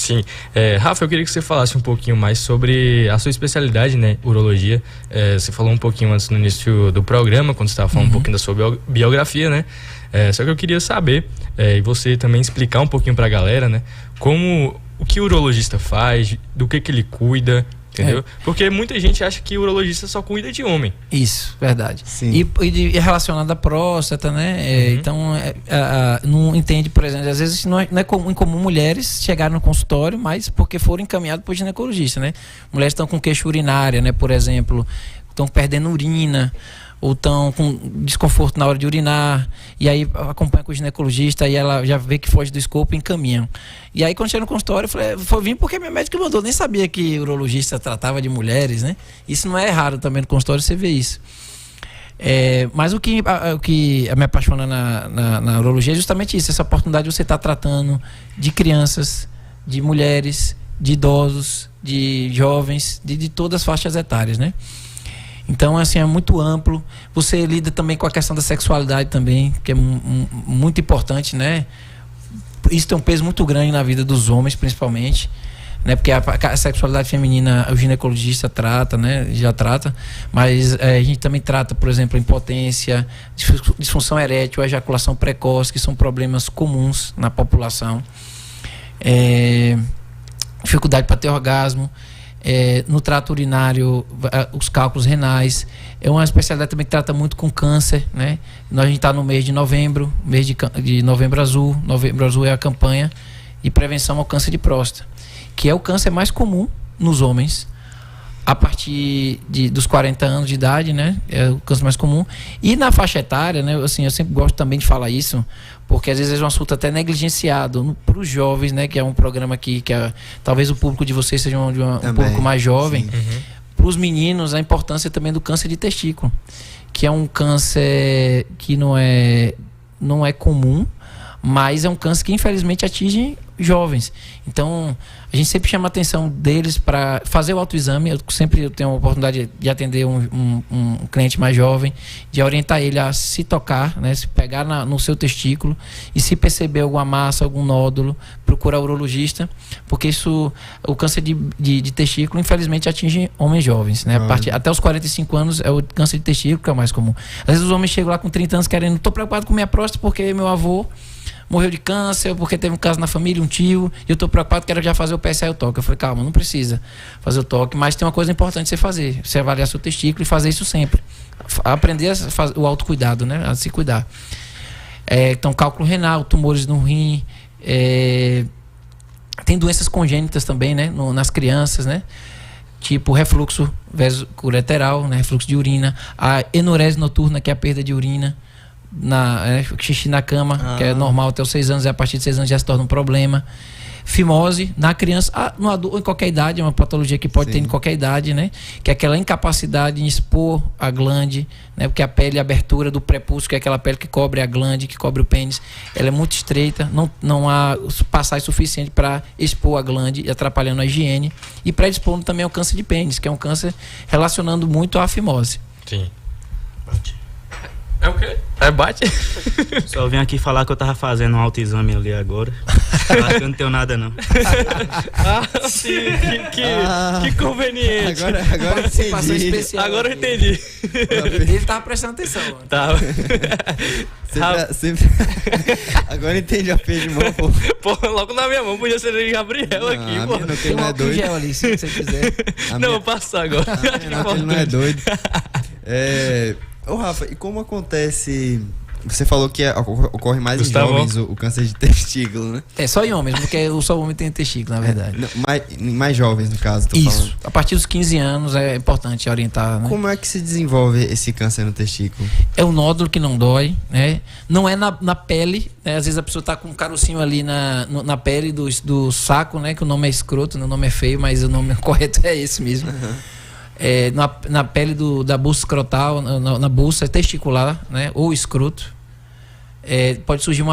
Sim. Rafa, eu queria que você falasse um pouquinho mais sobre a sua especialidade, né, urologia. Você falou um pouquinho antes no início do programa, quando você estava falando um pouquinho da sua biografia, né? Só que eu queria saber, e você também explicar um pouquinho pra galera, né, o que o urologista faz, do que ele cuida, entendeu? Porque muita gente acha que o urologista só cuida de homem. Isso, verdade. Sim. E relacionado à próstata, né? Então, não entende, por exemplo, às vezes não é incomum mulheres chegarem no consultório, mas porque foram encaminhadas para o ginecologista, né? Mulheres estão com queixa urinária, né? Por exemplo, estão perdendo urina, ou estão com desconforto na hora de urinar, e aí acompanha com o ginecologista, e ela já vê que foge do escopo e encaminham. E aí quando chega no consultório, eu falei, foi vir porque minha médica mandou, nem sabia que urologista tratava de mulheres, né? Isso não é raro também no consultório, você vê isso. Mas o que me apaixona na urologia é justamente isso, essa oportunidade de você estar tratando de crianças, de mulheres, de idosos, de jovens, de todas as faixas etárias, né? Então, assim, é muito amplo. Você lida também com a questão da sexualidade também, que é muito importante, né? Isso tem um peso muito grande na vida dos homens, principalmente, né? Porque a sexualidade feminina, o ginecologista trata, né? Já trata, mas a gente também trata, por exemplo, impotência, disfunção erétil, ejaculação precoce, que são problemas comuns na população. Dificuldade para ter orgasmo. No trato urinário, os cálculos renais. É uma especialidade também que trata muito com câncer, né? A gente está no mês de novembro, mês de Novembro Azul. Novembro Azul é a campanha de prevenção ao câncer de próstata, que é o câncer mais comum nos homens a partir dos 40 anos de idade, né? É o câncer mais comum. E na faixa etária, né? Assim, eu sempre gosto também de falar isso, porque às vezes é um assunto até negligenciado para os jovens, né? Que é um programa aqui que talvez o público de vocês seja um público mais jovem. Para os meninos, a importância também do câncer de testículo, que é um câncer que não é comum, mas é um câncer que infelizmente atinge jovens. Então, a gente sempre chama a atenção deles para fazer o autoexame. Eu sempre tenho a oportunidade de atender um cliente mais jovem, de orientar ele a se tocar, né, se pegar no seu testículo, e se perceber alguma massa, algum nódulo, procurar o urologista, porque o câncer de testículo, infelizmente, atinge homens jovens, né? Até os 45 anos é o câncer de testículo que é o mais comum. Às vezes os homens chegam lá com 30 anos querendo, estou preocupado com minha próstata porque meu avô morreu de câncer, porque teve um caso na família, um tio, e eu estou preocupado, quero já fazer o PSA e o toque. Eu falei, calma, não precisa fazer o toque, mas tem uma coisa importante você fazer, você avaliar seu testículo e fazer isso sempre. Aprender o autocuidado, né? A se cuidar. Então, cálculo renal, tumores no rim, tem doenças congênitas também, né? Nas crianças, né? Tipo refluxo vesicoureteral, né? Refluxo de urina, a enurese noturna, que é a perda de urina, xixi na cama, que é normal até os 6 anos, e a partir de 6 anos já se torna um problema. Fimose na criança, no adulto, em qualquer idade, é uma patologia que pode ter em qualquer idade, né? Que é aquela incapacidade de expor a glande, né? Porque a pele, a abertura do prepúcio, que é aquela pele que cobre a glande, que cobre o pênis, ela é muito estreita, não há passagem suficiente para expor a glande, atrapalhando a higiene, e predispondo também ao câncer de pênis, que é um câncer relacionando muito à fimose. Sim. É o quê? Bate? Só vim aqui falar que eu tava fazendo um autoexame ali agora. Acho que eu não tenho nada, não. Sim, que conveniente. Agora participação especial. Agora eu entendi. Ele tava prestando atenção. Tava. Sempre. Agora eu entendi a pé de mão, pô. Pô, logo na minha mão, podia ser o Gabriel aqui, pô. Tem um álcool gel ali, se você quiser. Não, vou passar agora. Ele não é doido. Ô Rafa, e como acontece? Você falou que ocorre mais em jovens o câncer de testículo, né? Só em homens, porque só homem tem testículo, na verdade. Mais jovens, no caso, tô falando. A partir dos 15 anos é importante orientar, né? Como é que se desenvolve esse câncer no testículo? É um nódulo que não dói, né? Não é na pele, né? Às vezes a pessoa tá com um carocinho ali na pele do saco, né? Que o nome é escroto, né? O nome é feio, mas o nome correto é esse mesmo. Na pele da bolsa escrotal, na bolsa testicular, né? Ou escroto. Pode surgir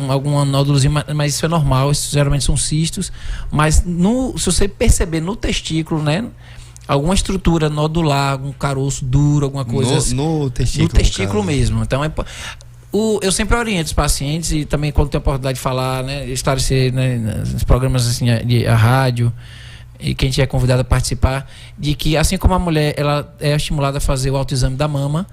algum nódulozinho, mas isso é normal, isso geralmente são cistos. Mas se você perceber no testículo, né? Alguma estrutura nodular, algum caroço duro, alguma coisa no testículo. No testículo mesmo. Então Eu sempre oriento os pacientes e também quando tenho a oportunidade de falar, né, esclarecer, né, nos programas assim, de a rádio, e quem tiver convidado a participar, de que assim como a mulher ela é estimulada a fazer o autoexame da mama,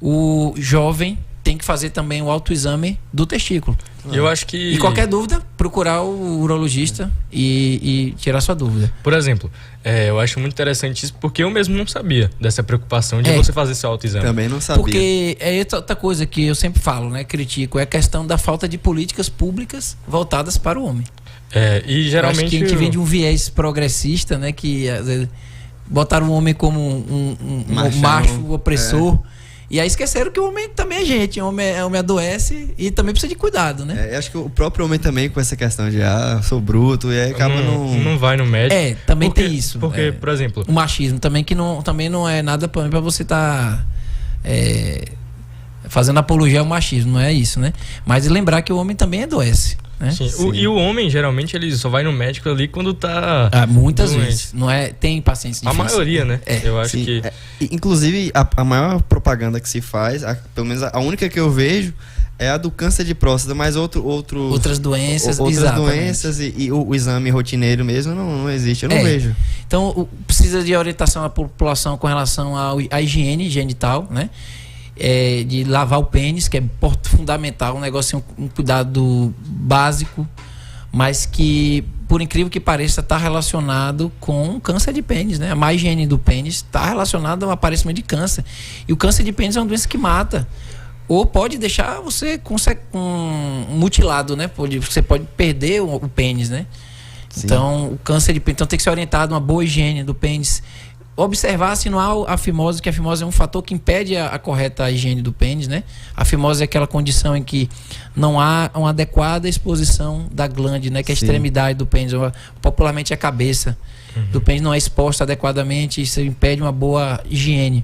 o jovem tem que fazer também o autoexame do testículo. Eu acho que... E qualquer dúvida, procurar o urologista e tirar sua dúvida. Por exemplo, eu acho muito interessante isso, porque eu mesmo não sabia dessa preocupação de você fazer seu autoexame. Também não sabia. Porque é outra coisa que eu sempre falo, né, critico, é a questão da falta de políticas públicas voltadas para o homem. E geralmente... Eu acho que a gente vem de um viés progressista, né, que às vezes, botaram o homem como um macho opressor. E aí esqueceram que o homem também é gente, o homem adoece e também precisa de cuidado, né? Eu acho que o próprio homem também com essa questão de sou bruto, e aí acaba não vai no médico. Também tem isso. Porque, por exemplo... O machismo também, que também não é nada pra você estar fazendo apologia ao machismo, não é isso, né? Mas lembrar que o homem também adoece. Né? Sim. E o homem, geralmente, ele só vai no médico ali quando tá... muitas doente. Vezes. Não é, tem pacientes difíceis. A maioria, né? Eu acho que... Inclusive, a maior propaganda que se faz, pelo menos a única que eu vejo, é a do câncer de próstata, mas outras doenças, outras doenças e o exame rotineiro mesmo não existe, eu não vejo. Então, precisa de orientação à população com relação à higiene genital, né? De lavar o pênis, que é fundamental, um negócio, um cuidado básico, mas que, por incrível que pareça, está relacionado com câncer de pênis, né? A má higiene do pênis está relacionada ao aparecimento de câncer. E o câncer de pênis é uma doença que mata. Ou pode deixar você com mutilado, né? Você pode perder o pênis, né? Sim. Então, o câncer de pênis, então tem que ser orientado a uma boa higiene do pênis. Observar se não há a fimose, que a fimose é um fator que impede a correta higiene do pênis, né? A fimose é aquela condição em que não há uma adequada exposição da glande, né? Que é a extremidade do pênis, popularmente a cabeça do pênis não é exposta adequadamente, isso impede uma boa higiene.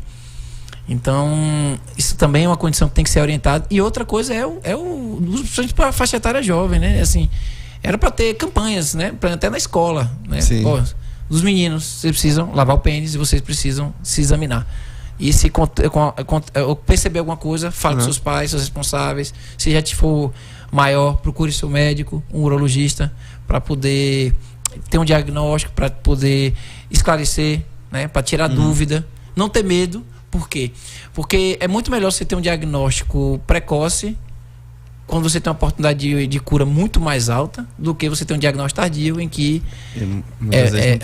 Então, isso também é uma condição que tem que ser orientada. E outra coisa principalmente para a faixa etária jovem, né? Assim, era para ter campanhas, né? Até na escola, né? Dos meninos, vocês precisam lavar o pênis e vocês precisam se examinar. E se perceber alguma coisa, fale com seus pais, seus responsáveis. Se já te for maior, procure seu médico, um urologista, para poder ter um diagnóstico, para poder esclarecer, né? Para tirar dúvida. Não ter medo. Por quê? Porque é muito melhor você ter um diagnóstico precoce quando você tem uma oportunidade de cura muito mais alta do que você ter um diagnóstico tardio em que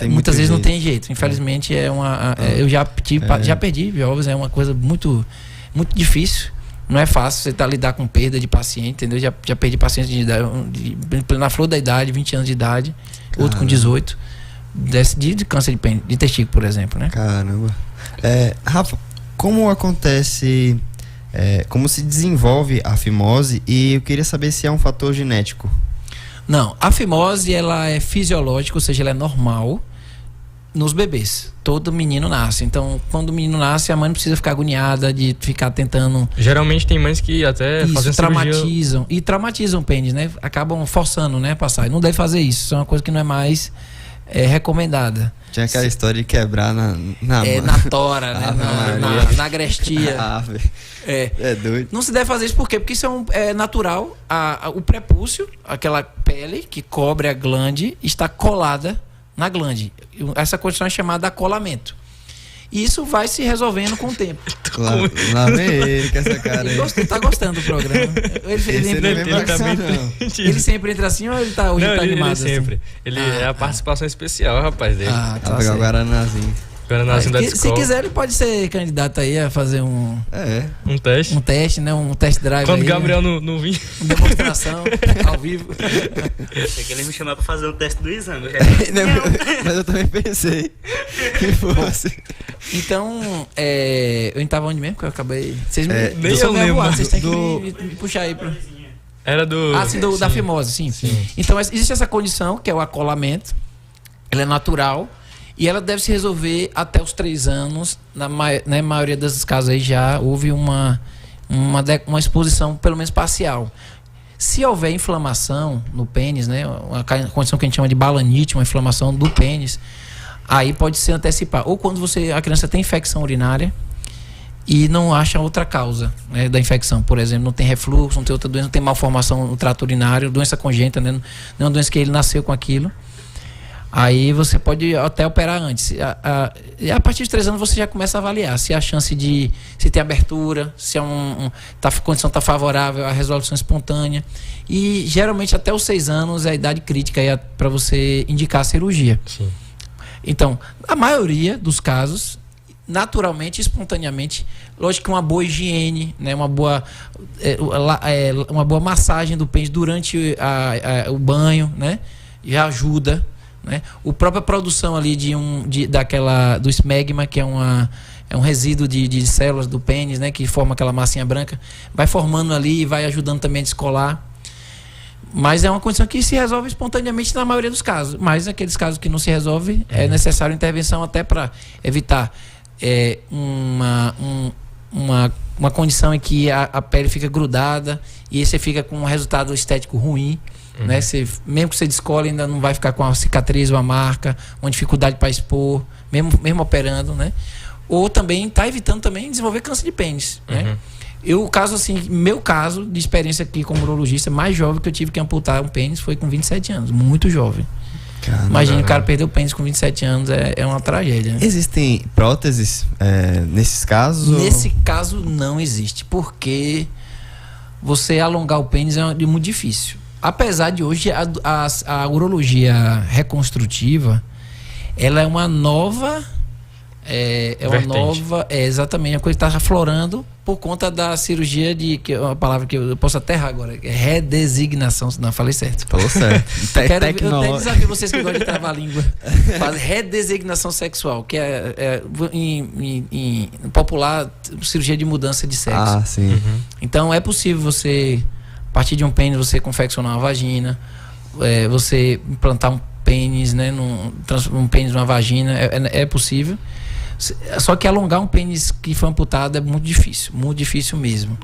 muitas vezes não tem jeito. Infelizmente eu já perdi jovens, é uma coisa muito, muito difícil. Não é fácil você lidar com perda de paciente, entendeu? Já perdi pacientes na flor da idade, 20 anos de idade, outro com 18, de câncer de testículo, por exemplo, né? Caramba. Rafa, como acontece... como se desenvolve a fimose, e eu queria saber se é um fator genético. Não, a fimose ela é fisiológica, ou seja, ela é normal nos bebês. Todo menino nasce. Então, quando o menino nasce, a mãe não precisa ficar agoniada de ficar tentando... Geralmente tem mães que até fazem traumatizam. E traumatizam o pênis, né? Acabam forçando, né, a passar. Não deve fazer isso. Isso é uma coisa que não é mais recomendada. Tinha aquela história de quebrar na tora, né? na agrestia. É doido. Não se deve fazer isso por quê? Porque isso é natural. O prepúcio, aquela pele que cobre a glande, está colada na glande. Essa condição é chamada acolamento. E isso vai se resolvendo com o tempo. Lá vem ele com essa cara aí. Ele tá gostando do programa. Ele sempre entra assim ou ele tá animado? Ele sempre. Ele é a participação especial, rapaz, dele. Vai pegar o Guaranazinho. Se quiser, ele pode ser candidato aí a fazer um teste. Um teste, né? Um test drive. Quando aí, Gabriel não vir. Uma demonstração ao vivo. Achei que ele me chamar pra fazer o teste do exame. Mas eu também pensei que fosse. Então, eu estava onde mesmo? Que eu acabei. Vocês nem eu lembro. Vocês têm que me puxar aí pra... Era do. Sim, da fimose, sim. Então, existe essa condição, que é o acolamento. Ela é natural. E ela deve se resolver até os 3 anos. Na maioria dos casos aí já houve uma exposição, pelo menos parcial. Se houver inflamação no pênis, né, uma condição que a gente chama de balanite, uma inflamação do pênis, aí pode se antecipar. Ou quando a criança tem infecção urinária, e não acha outra causa, né, da infecção. Por exemplo, não tem refluxo, não tem outra doença, não tem malformação no trato urinário, doença congênita, né, não é uma doença que ele nasceu com aquilo. Aí você pode até operar antes. E a partir de 3 anos você já começa a avaliar se a chance de... se tem abertura, se a condição está favorável, a resolução espontânea. E geralmente até os 6 anos é a idade crítica para você indicar a cirurgia. Sim. Então, a maioria dos casos, naturalmente, espontaneamente, lógico que uma boa higiene, né, uma boa massagem do pênis durante o banho, né, já ajuda. Né? A própria produção ali do esmegma, que é um resíduo de células do pênis, né? Que forma aquela massinha branca, vai formando ali e vai ajudando também a descolar. Mas é uma condição que se resolve espontaneamente na maioria dos casos. Mas naqueles casos que não se resolve, é necessário intervenção até para evitar uma condição em que a pele fica grudada e você fica com um resultado estético ruim. Né? Mesmo que você descole, ainda não vai ficar com uma cicatriz, uma marca, uma dificuldade para expor, mesmo operando, né? Ou também está evitando também desenvolver câncer de pênis, né? Meu caso de experiência aqui como urologista, mais jovem que eu tive que amputar um pênis foi com 27 anos, muito jovem. Imagina, o cara perder o pênis com 27 anos é uma tragédia, né? Existem próteses nesses casos? Nesse caso não existe, porque você alongar o pênis é muito difícil. Apesar de hoje a urologia reconstrutiva, ela é uma nova... exatamente, a coisa está aflorando por conta da cirurgia que é uma palavra que eu posso até errar agora, redesignação. Não, falei certo. Falou certo. Eu até desafio vocês que gostam de travar a língua. Faz redesignação sexual, que é em popular, cirurgia de mudança de sexo. Ah, sim. Então é possível você, a partir de um pênis, você confeccionar uma vagina, você implantar um pênis, né, um pênis numa vagina, é possível. Só que alongar um pênis que foi amputado é muito difícil mesmo.